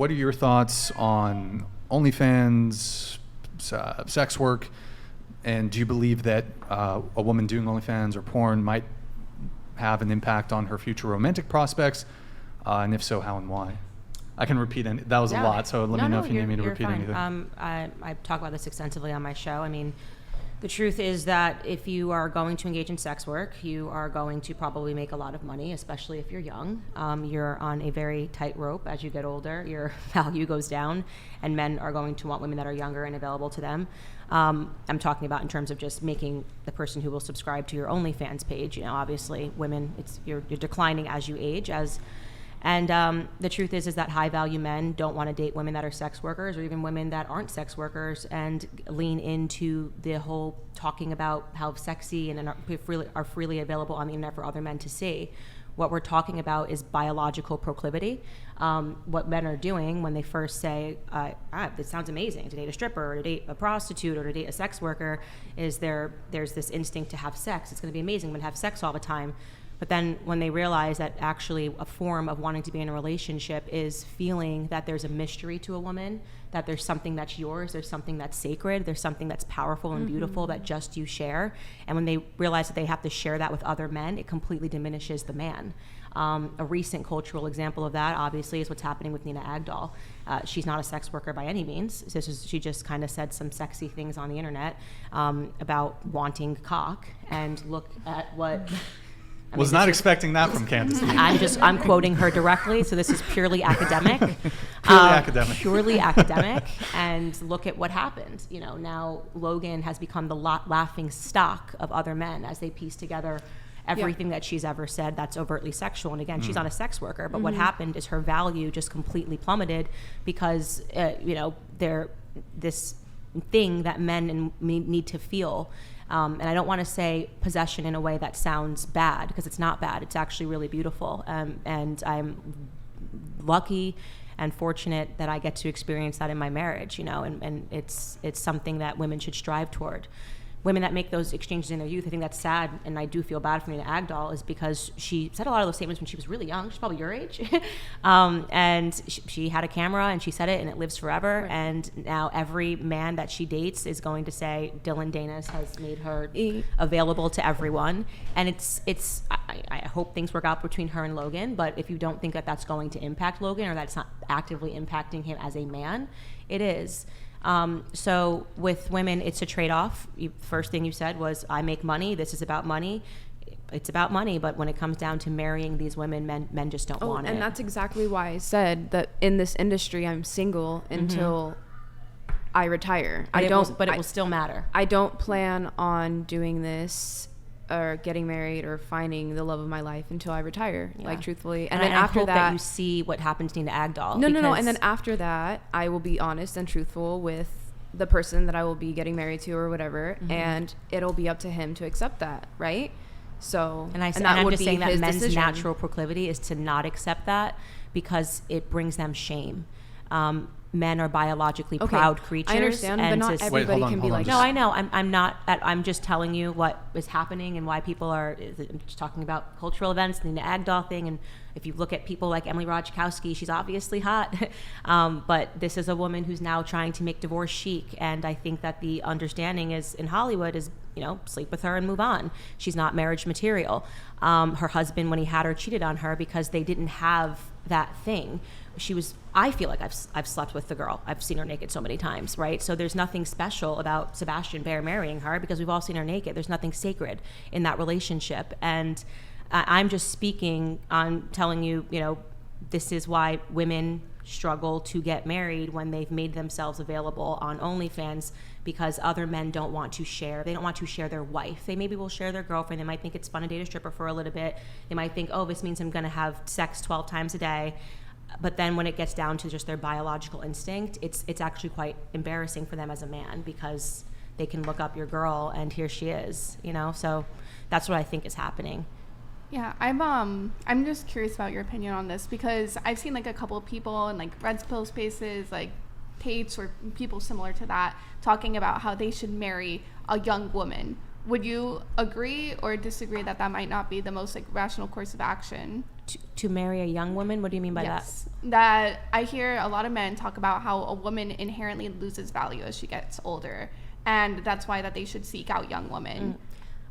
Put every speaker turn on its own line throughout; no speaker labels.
what are your thoughts on OnlyFans, sex work, and do you believe that a woman doing OnlyFans or porn might have an impact on her future romantic prospects? And if so, how and why? I can repeat it. That was a lot, so let me know if you need me to repeat anything.
I talk about this extensively on my show. I mean, the truth is that if you are going to engage in sex work, you are going to probably make a lot of money, especially if you're young. You're on a very tight rope. As you get older, your value goes down, and men are going to want women that are younger and available to them. I'm talking about in terms of just making the person who will subscribe to your OnlyFans page. You know, obviously, women, you're declining as you age. And the truth is that high-value men don't want to date women that are sex workers or even women that aren't sex workers and lean into the whole talking about how sexy and are freely available on the internet for other men to see. What we're talking about is biological proclivity. What men are doing when they first say, this sounds amazing, to date a stripper or to date a prostitute or to date a sex worker, is there's this instinct to have sex. It's going to be amazing. I'm going to have sex all the time. But then when they realize that actually a form of wanting to be in a relationship is feeling that there's a mystery to a woman, that there's something that's yours, there's something that's sacred, there's something that's powerful and beautiful that just you share. And when they realize that they have to share that with other men, it completely diminishes the man. A recent cultural example of that, obviously, is what's happening with Nina Agdal. She's not a sex worker by any means. She just kind of said some sexy things on the internet about wanting cock, and look at what...
Was not expecting that from Candace.
I'm quoting her directly, so this is purely academic. Purely academic, and look at what happened. You know, now Logan has become the laughing stock of other men as they piece together everything that she's ever said that's overtly sexual. And again, she's not a sex worker, but what happened is her value just completely plummeted because, they're this thing that men need to feel. And I don't want to say possession in a way that sounds bad, because it's not bad. It's actually really beautiful. And I'm lucky and fortunate that I get to experience that in my marriage, and it's something that women should strive toward. Women that make those exchanges in their youth, I think that's sad, and I do feel bad for Nina Agdal, is because she said a lot of those statements when she was really young. She's probably your age. And she had a camera, and she said it, and it lives forever. Right. And now every man that she dates is going to say Dylan Danis has made her available to everyone. And I hope things work out between her and Logan, but if you don't think that that's going to impact Logan, or that's not actively impacting him as a man, it is. So with women, it's a trade-off. First thing you said was, I make money. This is about money. It's about money, but when it comes down to marrying these women, men just don't want it.
And that's exactly why I said that in this industry, I'm single until I retire.
But it will still matter.
I don't plan on doing this or getting married or finding the love of my life until I retire, like, truthfully. And then after
hope
that
you see what happens to Nina Agdal.
No. And then after that, I will be honest and truthful with the person that I will be getting married to or whatever, and it'll be up to him to accept that, right? So,
I'm just saying that men's natural proclivity is to not accept that because it brings them shame. Men are biologically proud creatures.
I understand, but not everybody can be like that.
No, I know. I'm not. I'm just telling you what is happening and why people are. I'm just talking about cultural events, the Nina Agdal thing, and if you look at people like Emily Ratajkowski, she's obviously hot, but this is a woman who's now trying to make divorce chic, and I think that the understanding is in Hollywood is, sleep with her and move on. She's not marriage material. Her husband, when he had her, cheated on her because they didn't have that thing. I feel like I've slept with the girl. I've seen her naked so many times, right? So there's nothing special about Sebastian Baer marrying her because we've all seen her naked. There's nothing sacred in that relationship. And I'm just speaking on telling you, this is why women struggle to get married when they've made themselves available on OnlyFans, because other men don't want to share. They don't want to share their wife. They maybe will share their girlfriend. They might think it's fun to date a stripper for a little bit. They might think, this means I'm going to have sex 12 times a day. But then when it gets down to just their biological instinct, it's actually quite embarrassing for them as a man, because they can look up your girl and here she is, So that's what I think is happening.
Yeah, I'm just curious about your opinion on this, because I've seen like a couple of people in like Red Pill Spaces, like Tates or people similar to that, talking about how they should marry a young woman. Would you agree or disagree that might not be the most like rational course of action?
To marry a young woman? What do you mean by
Yes. That I hear a lot of men talk about how a woman inherently loses value as she gets older, and that's why that they should seek out young women.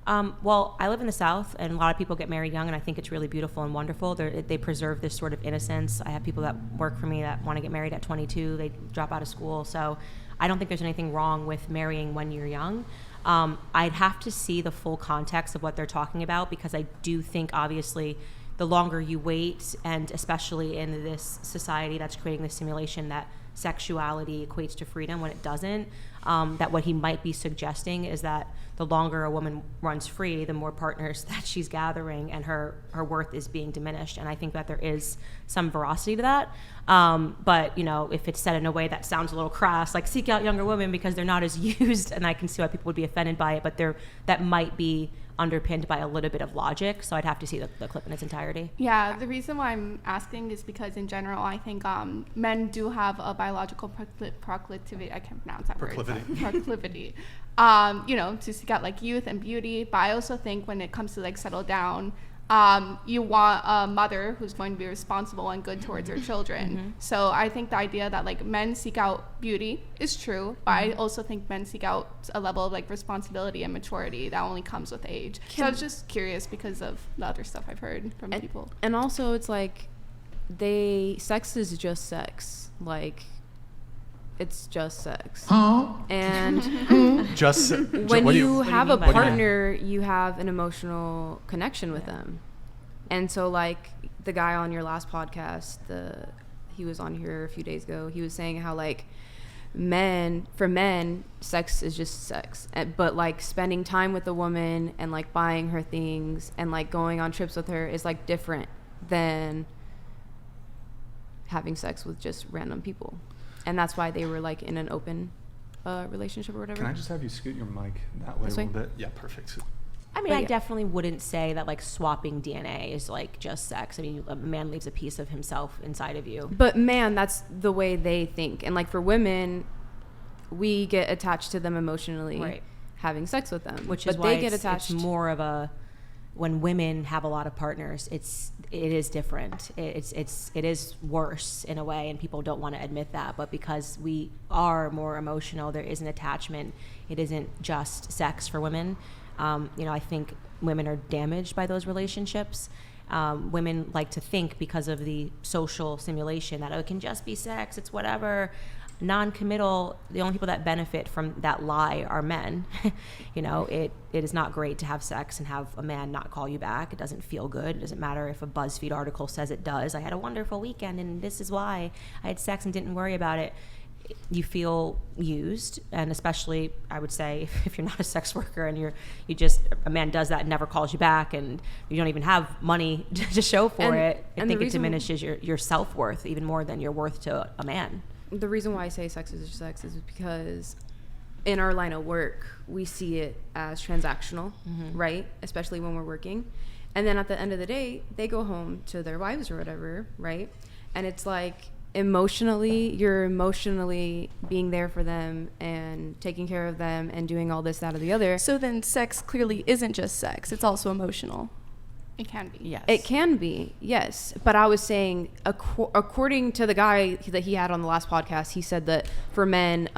Well, I live in the South, and a lot of people get married young, and I think it's really beautiful and wonderful. They preserve this sort of innocence. I have people that work for me that want to get married at 22. They drop out of school. So I don't think there's anything wrong with marrying when you're young. I'd have to see the full context of what they're talking about, because I do think, obviously, the longer you wait, and especially in this society that's creating this simulation that sexuality equates to freedom when it doesn't, that what he might be suggesting is that the longer a woman runs free, the more partners that she's gathering, and her worth is being diminished. And I think that there is some veracity to that. But, you know, if it's said in a way that sounds a little crass, like seek out younger women because they're not as used, and I can see why people would be offended by it, but that might be underpinned by a little bit of logic. So I'd have to see the clip in its entirety.
Yeah, the reason why I'm asking is because in general, I think men do have a biological proclivity. I can't pronounce that word. Proclivity. You know, to seek out like youth and beauty. But I also think when it comes to like settle down, you want a mother who's going to be responsible and good towards her children. So I think the idea that like men seek out beauty is true, but I also think men seek out a level of like responsibility and maturity that only comes with age. So I was just curious because of the other stuff I've heard from people.
And also it's like sex is just sex. Like, it's just sex. And
Just
when you
what do
have
you
a
mean by that?
partner, you have an emotional connection with them. And so like the guy on your last podcast, he was on here a few days ago, he was saying how like for men, sex is just sex. But like spending time with a woman and like buying her things and like going on trips with her is like different than having sex with just random people. And that's why they were like in an open relationship or whatever.
Can I just have you scoot your mic that way
This
a little
way?
bit? Yeah, perfect.
I mean,
But
I
yeah.
definitely wouldn't say that like swapping DNA is like just sex. I mean, a man leaves a piece of himself inside of you.
But man, that's the way they think. And like for women, we get attached to them emotionally,
Right.
having sex with them.
Which
but
is why
they get attached.
it's more of a, when women have a lot of partners, it is different. It is worse in a way, and people don't want to admit that. But because we are more emotional, there is an attachment. It isn't just sex for women. You know, I think women are damaged by those relationships. Women like to think, because of the social simulation, that it can just be sex, it's whatever. Non-committal, the only people that benefit from that lie are men. You know, it is not great to have sex and have a man not call you back. It doesn't feel good. It doesn't matter if a BuzzFeed article says it does. I had a wonderful weekend and this is why I had sex and didn't worry about it. You feel used, and especially I would say if you're not a sex worker and a man does that and never calls you back, and you don't even have money to show for it, I think it diminishes your self-worth even more than your worth to a man.
The reason why I say sex is just sex is because in our line of work, we see it as transactional, right? Especially when we're working. And then at the end of the day, they go home to their wives or whatever, right? And it's like you're emotionally being there for them and taking care of them and doing all this, that, or the other.
So then sex clearly isn't just sex. It's also emotional.
It can be.
Yes.
It can be, yes. But I was saying, according to the guy that he had on the last podcast, he said that for men,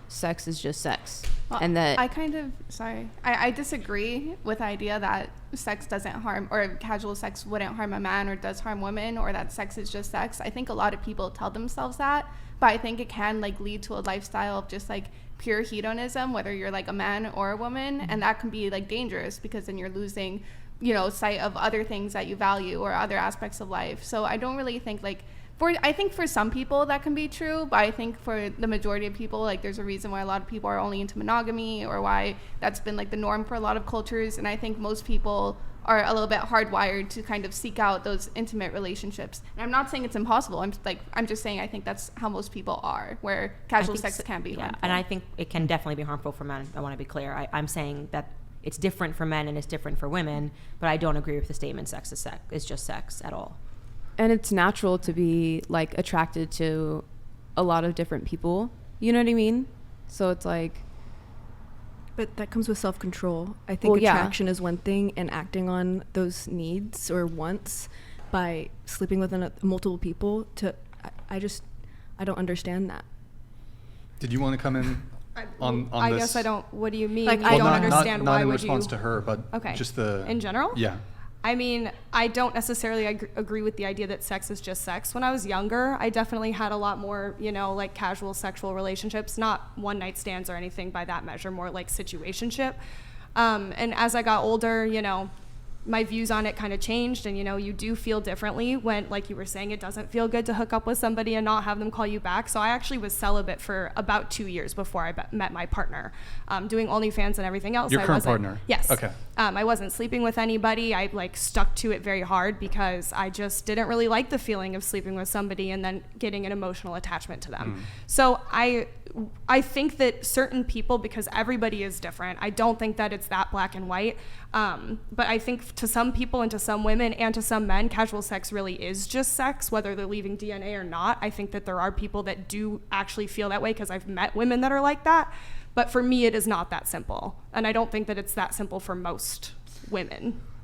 sex is just sex.
Well,
And that
I disagree with the idea that sex doesn't harm, or casual sex wouldn't harm a man or does harm women, or that sex is just sex. I think a lot of people tell themselves that, but I think it can like lead to a lifestyle of just like pure hedonism, whether you're like a man or a woman, and that can be like dangerous because then you're losing, you know, sight of other things that you value or other aspects of life. So I don't really think like I think for some people that can be true, but I think for the majority of people, like there's a reason why a lot of people are only into monogamy, or why that's been like the norm for a lot of cultures. And I think most people are a little bit hardwired to kind of seek out those intimate relationships. And I'm not saying it's impossible. I'm just saying I think that's how most people are, where casual sex can be harmful.
And I think it can definitely be harmful for men. I want to be clear. I'm saying that it's different for men and it's different for women, but I don't agree with the statement sex is just sex at all.
And it's natural to be like attracted to a lot of different people. You know what I mean? So it's like,
But that comes with self-control. I think attraction is one thing, and acting on those needs or wants
by sleeping with multiple people. I don't understand that.
Did you want to come in on
I
this?
guess I don't. What do you mean?
Like,
You
I
don't
don't-
understand
not
why
in
would
response
you?
to her, but
Okay.
just the
In general?
Yeah.
I mean, I don't necessarily agree with the idea that sex is just sex. When I was younger, I definitely had a lot more, like casual sexual relationships, not one night stands or anything by that measure, more like situationship. And as I got older, my views on it kind of changed, and you do feel differently when, like you were saying, it doesn't feel good to hook up with somebody and not have them call you back. So I actually was celibate for about 2 years before I met my partner, doing OnlyFans and everything else.
Your
I
current
wasn't-
partner?
Yes.
Okay.
I wasn't sleeping with anybody. I stuck to it very hard because I just didn't really like the feeling of sleeping with somebody and then getting an emotional attachment to them. So I think that certain people, because everybody is different, I don't think that it's that black and white. But I think to some people and to some women and to some men, casual sex really is just sex, whether they're leaving DNA or not. I think that there are people that do actually feel that way, because I've met women that are like that. But for me, it is not that simple. And I don't think that it's that simple for most women.